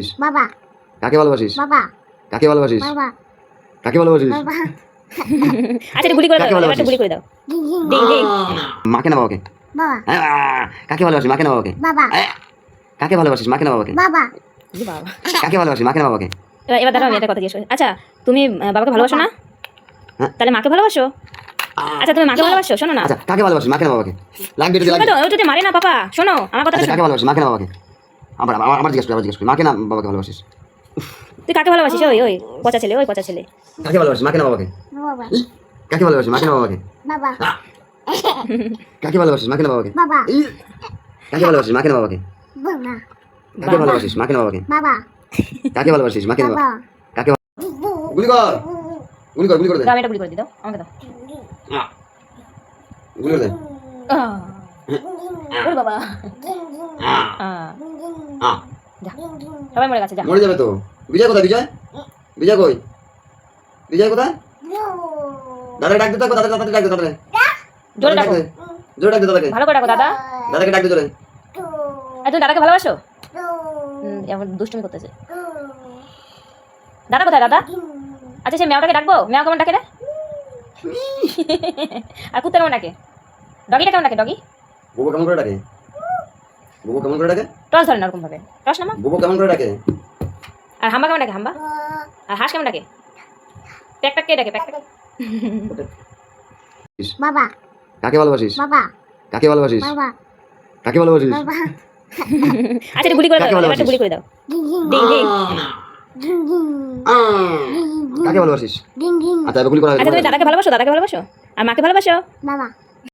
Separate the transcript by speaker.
Speaker 1: বাবা।
Speaker 2: কাকে ভালোবাসিস?
Speaker 1: বাবা।
Speaker 2: কাকে ভালোবাসিস?
Speaker 1: বাবা।
Speaker 2: কাকে ভালোবাসিস?
Speaker 1: বাবা।
Speaker 3: আচ্ছা গুলি করে
Speaker 2: কাকে
Speaker 3: দাও,
Speaker 2: ভালোবাসিস?
Speaker 3: এবারটা গুলি করে দাও।
Speaker 1: Ding ding.
Speaker 3: Ding ding.
Speaker 2: মাকে না বাবাকে?
Speaker 1: বাবা।
Speaker 2: কাকে ভালোবাসিস? মাকে না বাবাকে?
Speaker 1: বাবা।
Speaker 2: কাকে ভালোবাসিস? মাকে না বাবাকে?
Speaker 1: বাবা।
Speaker 3: ই বাবা।
Speaker 2: কাকে ভালোবাসিস? মাকে না বাবাকে?
Speaker 3: এবার দাঁড়াও, আমি একটা কথা জিজ্ঞেস করি। আচ্ছা তুমি বাবাকে ভালোবাসো না?
Speaker 2: হ্যাঁ।
Speaker 3: তাহলে মাকে ভালোবাসো? আচ্ছা তুমি মাকে ভালোবাসো? শোনো না।
Speaker 2: আচ্ছা কাকে ভালোবাসিস? মাকে না বাবাকে? লাগবে এটা লাগবে।
Speaker 3: ওটা মারে না পাপা, শোনো আমার কথাটা
Speaker 2: আচ্ছা
Speaker 3: শোনো।
Speaker 2: কাকে ভালোবাসিস? মাকে না বাবাকে? আবার জিজ্ঞেস করি মাকে না বাবাকে ভালোবাসিস?
Speaker 3: তুই কাকে ভালোবাসিস? ওই ওই পচা ছেলে, ওই পচা ছেলে।
Speaker 2: কাকে ভালোবাসিস? মাকে না বাবাকে?
Speaker 1: বাবা।
Speaker 2: কাকে ভালোবাসিস? মাকে না বাবাকে?
Speaker 1: বাবা।
Speaker 2: কাকে ভালোবাসিস? মাকে না বাবাকে?
Speaker 1: বাবা।
Speaker 2: কাকে ভালোবাসিস? মাকে না বাবাকে?
Speaker 1: বাবা।
Speaker 2: কাকে ভালোবাসিস? মাকে না বাবাকে?
Speaker 1: বাবা।
Speaker 2: কাকে ভালোবাসিস? মাকে না
Speaker 1: বাবা।
Speaker 2: বাবাকে? কাকে গুলি কর গুলি করে দে।
Speaker 3: দাও, আমি এটা গুলি করে দিই, দাও আমাকে দাও।
Speaker 2: গুলি করে দে।
Speaker 3: ওরে বাবা। যা, সবাই মরে গেছে, যা।
Speaker 2: মরে যাবে তো। বিজয় কোথায়? বিজয় কই? বিজয় কোথায়? দাদা ডাক দে তো, দাদা ডাক দে, দাদা
Speaker 3: জোরে ডাকো,
Speaker 2: জোরে ডাক দে দাদাকে।
Speaker 3: ভালো করে ডাকো দাদা।
Speaker 2: দাদাকে ডাক দে জোরে।
Speaker 3: তুমি দাদাকে ভালোবাসো? এমন দুষ্টুমি করতেছে। দাদা কোথায় দাদা? আচ্ছা সে মেয়াওটাকে ডাকবো, মেয়াও কেমন ডাকে রে? আর কুত্তা কেমন ডাকে? ডগিটা কেমন ডাকে? ডগি
Speaker 2: বুবু কেমন করে ডাকে? বুবু কেমন করে ডাকে?
Speaker 3: টস ধরে না ওরকম ভাবে, টস না মা।
Speaker 2: বুবু কেমন করে ডাকে?
Speaker 3: আর হাম্বা কেমন ডাকে? হাম্বা। আর হাঁস কেমন ডাকে? প্যাক প্যাক কে ডাকে? Pack pack.
Speaker 1: বাবা।
Speaker 2: কাকে ভালোবাসিস?
Speaker 1: বাবা।
Speaker 2: কাকে ভালোবাসিস?
Speaker 1: বাবা।
Speaker 2: কাকে ভালোবাসিস?
Speaker 1: বাবা।
Speaker 3: আচ্ছা এটা গুলি করে দাও,
Speaker 2: কাকে
Speaker 3: এবারটা
Speaker 2: ভালোবাসিস?
Speaker 3: গুলি করে দাও।
Speaker 1: Ding ding.
Speaker 3: Ding ding.
Speaker 1: Ding ding.
Speaker 2: কাকে ভালোবাসিস?
Speaker 1: Ding ding.
Speaker 2: আচ্ছা এবার গুলি করা
Speaker 3: আচ্ছা তুমি দাদাকে ভালোবাসো? দাদাকে ভালোবাসো? আর মাকে ভালোবাসো?
Speaker 1: বাবা।